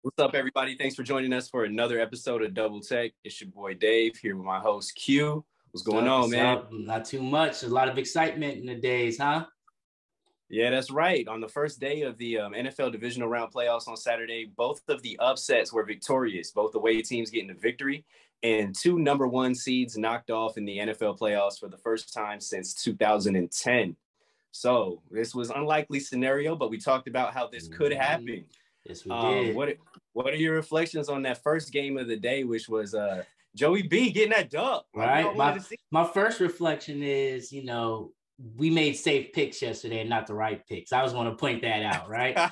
What's up, everybody? Thanks for joining us for another episode of Double Tech. It's your boy Dave here with my host Q. What's going on, man? Not too much. A lot of excitement in the days, huh? Yeah, that's right. On the first day of the NFL divisional round playoffs on Saturday, both of the upsets were victorious. Both away teams getting the victory, and two number one seeds knocked off in the NFL playoffs for the first time since 2010. So this was an unlikely scenario, but we talked about how this could happen. Yes, we did. What are your reflections on that first game of the day, which was Joey B getting that dub? Right. My first reflection is, we made safe picks yesterday and not the right picks. I just want to point that out, right?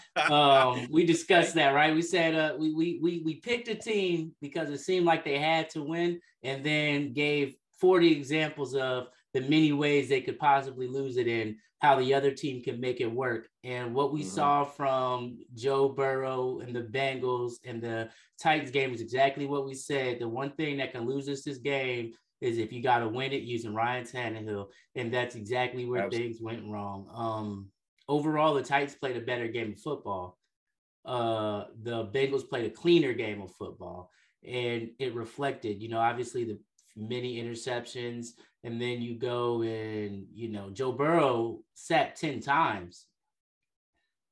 We discussed that, right? We said we picked a team because it seemed like they had to win, and then gave 40 examples of the many ways they could possibly lose it and how the other team can make it work. And what we saw from Joe Burrow and the Bengals and the Titans game is exactly what we said. The one thing that can lose us this game is if you got to win it using Ryan Tannehill. And that's exactly where things went wrong. Overall, the Titans played a better game of football. The Bengals played a cleaner game of football. And it reflected, obviously the many interceptions. And then you go and, Joe Burrow sat 10 times.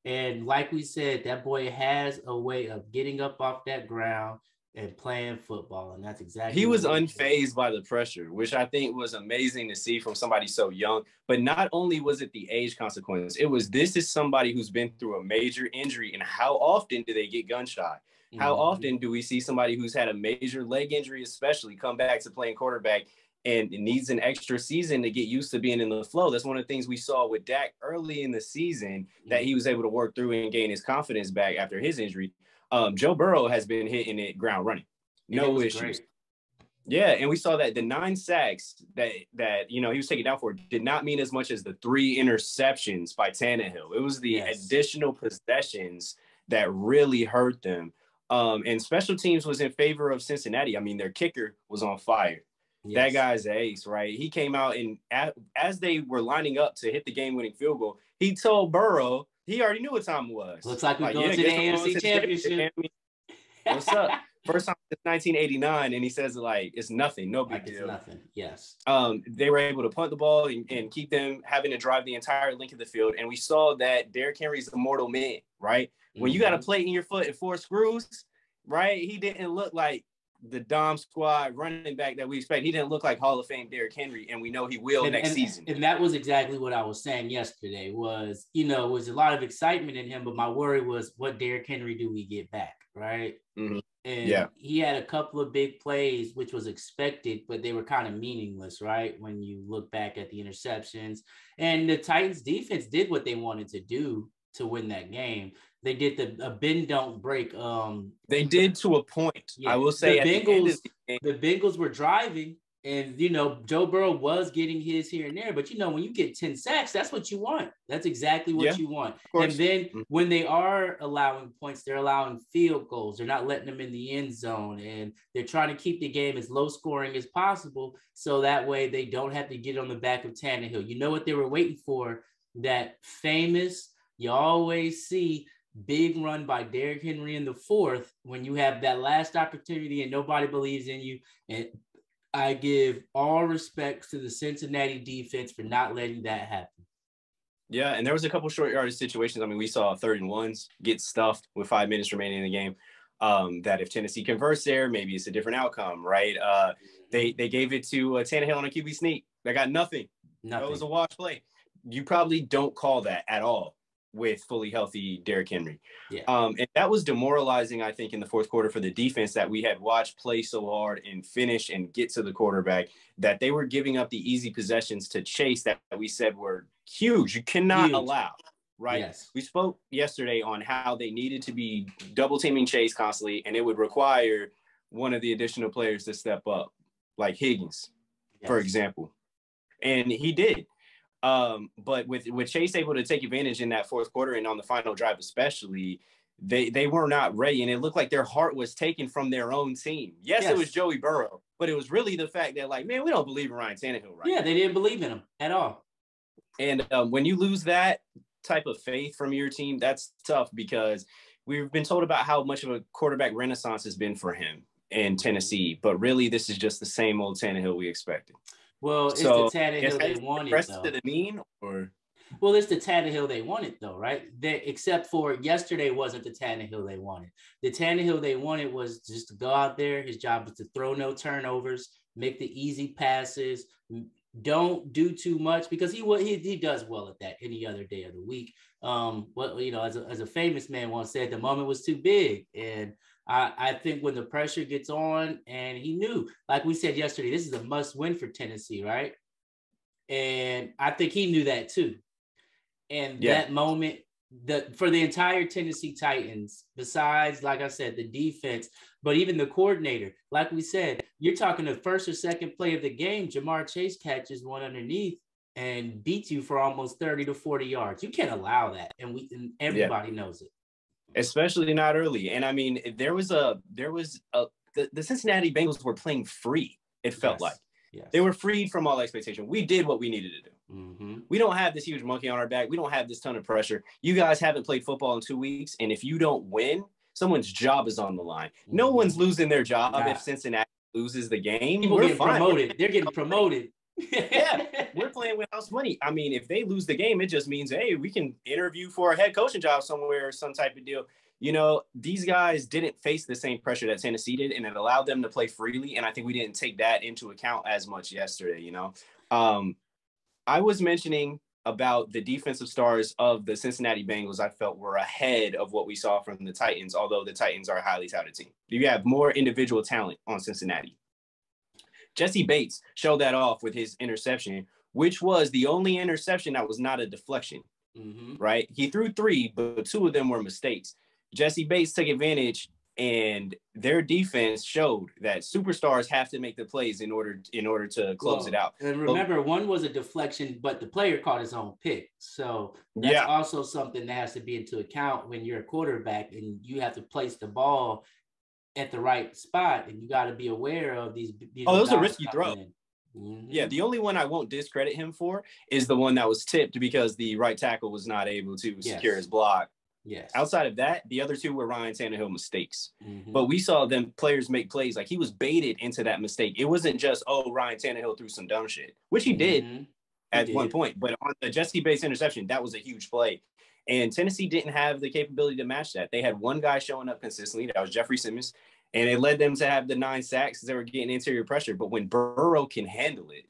And like we said, that boy has a way of getting up off that ground and playing football. And that's exactly he was unfazed by the pressure, which I think was amazing to see from somebody so young. But not only was it the age consequence, this is somebody who's been through a major injury. And how often do they get gun shy? How often do we see somebody who's had a major leg injury, especially, come back to playing quarterback and it needs an extra season to get used to being in the flow? That's one of the things we saw with Dak early in the season, that he was able to work through and gain his confidence back after his injury. Joe Burrow has been hitting it ground running. No issues. Great. Yeah, and we saw that the 9 sacks that he was taken down for did not mean as much as the 3 interceptions by Tannehill. It was the additional possessions that really hurt them. And special teams was in favor of Cincinnati. I mean, their kicker was on fire. Yes. That guy's an ace, right? He came out and as they were lining up to hit the game-winning field goal, he told Burrow he already knew what time it was. Looks like we're going to the AFC Championship. What's up? First time since 1989, and he says it's nothing, no big deal. It's nothing. Yes. They were able to punt the ball and keep them having to drive the entire length of the field, and we saw that Derrick Henry's a mortal man, right? When you got a plate in your foot and 4 screws, right? He didn't look like the Dom squad running back that we expect. He didn't look like Hall of Fame Derrick Henry, and we know he will next season. And that was exactly what I was saying yesterday was, was a lot of excitement in him, but my worry was, what Derrick Henry do we get back, right? Mm-hmm. And he had a couple of big plays, which was expected, but they were kind of meaningless, right? When you look back at the interceptions. And the Titans defense did what they wanted to do to win that game. They did a bend don't break. They did to a point. Yeah. I will say the Bengals were driving, and Joe Burrow was getting his here and there. But when you get 10 sacks, that's what you want. That's exactly what you want. And then when they are allowing points, they're allowing field goals. They're not letting them in the end zone, and they're trying to keep the game as low scoring as possible, so that way they don't have to get on the back of Tannehill. You know what they were waiting for? That famous, you always see, big run by Derrick Henry in the 4th when you have that last opportunity and nobody believes in you. And I give all respect to the Cincinnati defense for not letting that happen. Yeah, and there was a couple short yardage situations. I mean, we saw 3rd and 1s get stuffed with 5 minutes remaining in the game. That if Tennessee converts there, maybe it's a different outcome, right? They gave it to Tannehill on a QB sneak. They got nothing. That was a wash play. You probably don't call that at all with fully healthy Derrick Henry. Yeah. And that was demoralizing, I think, in the 4th quarter for the defense that we had watched play so hard and finish and get to the quarterback, that they were giving up the easy possessions to Chase that we said were huge. You cannot allow, right? Yes. We spoke yesterday on how they needed to be double teaming Chase constantly, and it would require one of the additional players to step up, like Higgins, for example. And he did. But with Chase able to take advantage in that 4th quarter and on the final drive especially, they were not ready, and it looked like their heart was taken from their own team. Yes, it was Joey Burrow, but it was really the fact that, man, we don't believe in Ryan Tannehill, right? Yeah, they didn't believe in him at all. And when you lose that type of faith from your team, that's tough, because we've been told about how much of a quarterback renaissance has been for him in Tennessee, but really this is just the same old Tannehill we expected. Well, it's the Tannehill they wanted, though. To the mean, or well, it's the Tannehill they wanted, though, right? Except for yesterday wasn't the Tannehill they wanted. The Tannehill they wanted was just to go out there. His job was to throw no turnovers, make the easy passes, don't do too much, because he does well at that any other day of the week. Well, you know, as a famous man once said, the moment was too big. And I think when the pressure gets on, and he knew, like we said yesterday, this is a must win for Tennessee, right? And I think he knew that too. And that moment, for the entire Tennessee Titans, besides, like I said, the defense, but even the coordinator, like we said, you're talking the first or second play of the game, Jamar Chase catches one underneath and beats you for almost 30 to 40 yards. You can't allow that. And everybody knows it. Especially not early. And I mean, the Cincinnati Bengals were playing free. It felt like they were freed from all expectation. We did what we needed to do. Mm-hmm. We don't have this huge monkey on our back. We don't have this ton of pressure. You guys haven't played football in 2 weeks. And if you don't win, someone's job is on the line. Mm-hmm. No one's losing their job if Cincinnati loses the game. People get promoted. They're getting promoted. We're playing with house money. I mean, if they lose the game, it just means, hey, we can interview for a head coaching job somewhere or some type of deal. You know, these guys didn't face the same pressure that Tennessee did, and it allowed them to play freely. And I think we didn't take that into account as much yesterday. You know, I was mentioning about the defensive stars of the Cincinnati Bengals. I felt were ahead of what we saw from the Titans, although the Titans are a highly touted team. You have more individual talent on Cincinnati. Jesse Bates showed that off with his interception, which was the only interception that was not a deflection, right? He threw 3, but 2 of them were mistakes. Jesse Bates took advantage, and their defense showed that superstars have to make the plays in order to close it out. And remember, one was a deflection, but the player caught his own pick. So that's also something that has to be into account when you're a quarterback and you have to place the ball at the right spot, and you got to be aware of these. Those are risky throws. Yeah, the only one I won't discredit him for is the one that was tipped because the right tackle was not able to secure his block. Yes. Outside of that, the other 2 were Ryan Tannehill mistakes. But we saw them players make plays. Like, he was baited into that mistake. It wasn't just, Ryan Tannehill threw some dumb shit, which he did at one point. But on the Jesse Bates interception, that was a huge play. And Tennessee didn't have the capability to match that. They had one guy showing up consistently. That was Jeffrey Simmons. And it led them to have the 9 sacks because they were getting interior pressure. But when Burrow can handle it,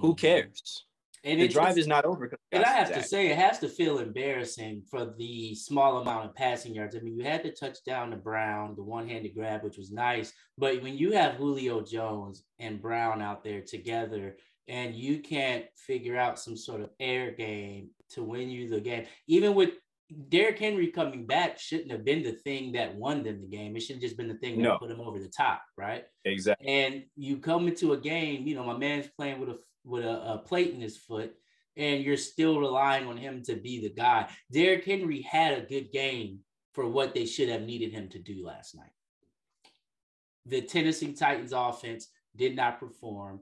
who cares? And the drive is not over. And I have to say, it has to feel embarrassing for the small amount of passing yards. I mean, you had the touchdown to Brown, the one-handed grab, which was nice. But when you have Julio Jones and Brown out there together, and you can't figure out some sort of air game to win you the game, even with Derrick Henry coming back, shouldn't have been the thing that won them the game. It should have just been the thing that put them over the top, right? Exactly. And you come into a game, you know, my man's playing with a plate in his foot, and you're still relying on him to be the guy. Derrick Henry had a good game for what they should have needed him to do last night. The Tennessee Titans offense did not perform.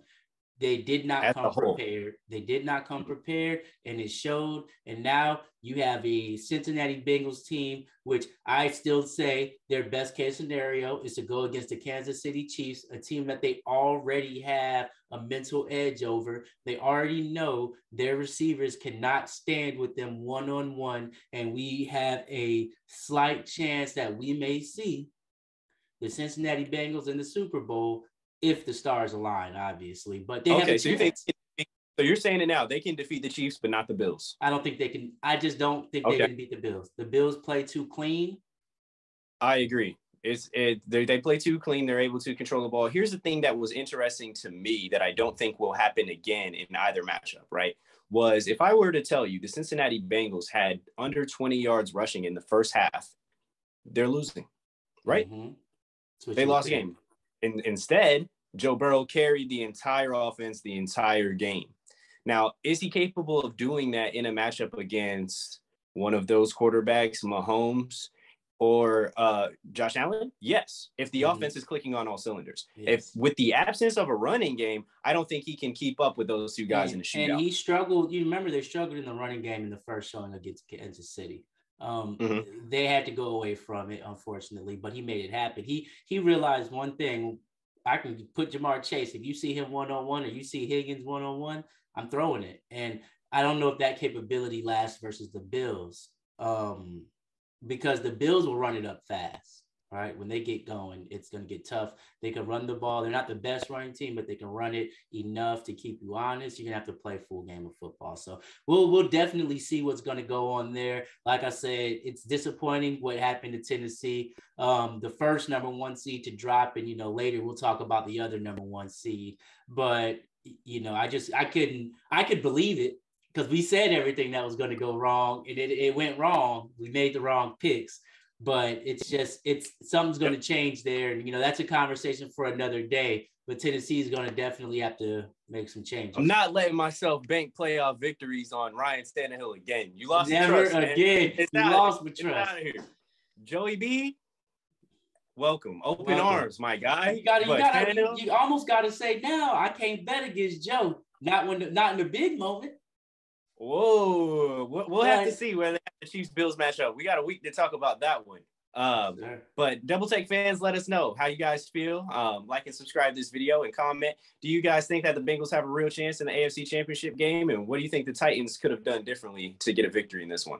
They did not come prepared. They did not come prepared, and it showed. And now you have a Cincinnati Bengals team, which I still say their best case scenario is to go against the Kansas City Chiefs, a team that they already have a mental edge over. They already know their receivers cannot stand with them one-on-one, and we have a slight chance that we may see the Cincinnati Bengals in the Super Bowl if the stars align, obviously. But they have a chance. So you're saying it now. They can defeat the Chiefs, but not the Bills. I don't think they can. I just don't think they can beat the Bills. The Bills play too clean. I agree. They play too clean. They're able to control the ball. Here's the thing that was interesting to me that I don't think will happen again in either matchup, right? Was if I were to tell you the Cincinnati Bengals had under 20 yards rushing in the first half, they're losing, right? They lost the game. Instead, Joe Burrow carried the entire offense the entire game. Now, is he capable of doing that in a matchup against one of those quarterbacks, Mahomes or Josh Allen? Yes, if the offense is clicking on all cylinders. If with the absence of a running game, I don't think he can keep up with those two guys in the shootout. And he struggled. You remember they struggled in the running game in the first showing against Kansas City. They had to go away from it, unfortunately, but he made it happen. He realized one thing. I can put Jamar Chase. If you see him one-on-one or you see Higgins one-on-one, I'm throwing it. And I don't know if that capability lasts versus the Bills, because the Bills will run it up fast, right? When they get going, it's going to get tough. They can run the ball. They're not the best running team, but they can run it enough to keep you honest. You're going to have to play a full game of football. So we'll definitely see what's going to go on there. Like I said, it's disappointing what happened to Tennessee. The first number 1 seed to drop, and, later we'll talk about the other number 1 seed. But, I could believe it, because we said everything that was going to go wrong, and it went wrong. We made the wrong picks. But something's going to change there. And, that's a conversation for another day. But Tennessee is going to definitely have to make some changes. I'm not letting myself bank playoff victories on Ryan Tannehill again. You lost Never trust, again. Man. You lost with trust. Out of here. Joey B, welcome. Open arms, my guy. You almost got to say now, I can't bet against Joe. Not in the big moment. Whoa, we'll have to see whether the Chiefs-Bills match up. We got a week to talk about that one. But Double Take fans, let us know how you guys feel. Like and subscribe to this video and comment. Do you guys think that the Bengals have a real chance in the AFC Championship game? And what do you think the Titans could have done differently to get a victory in this one?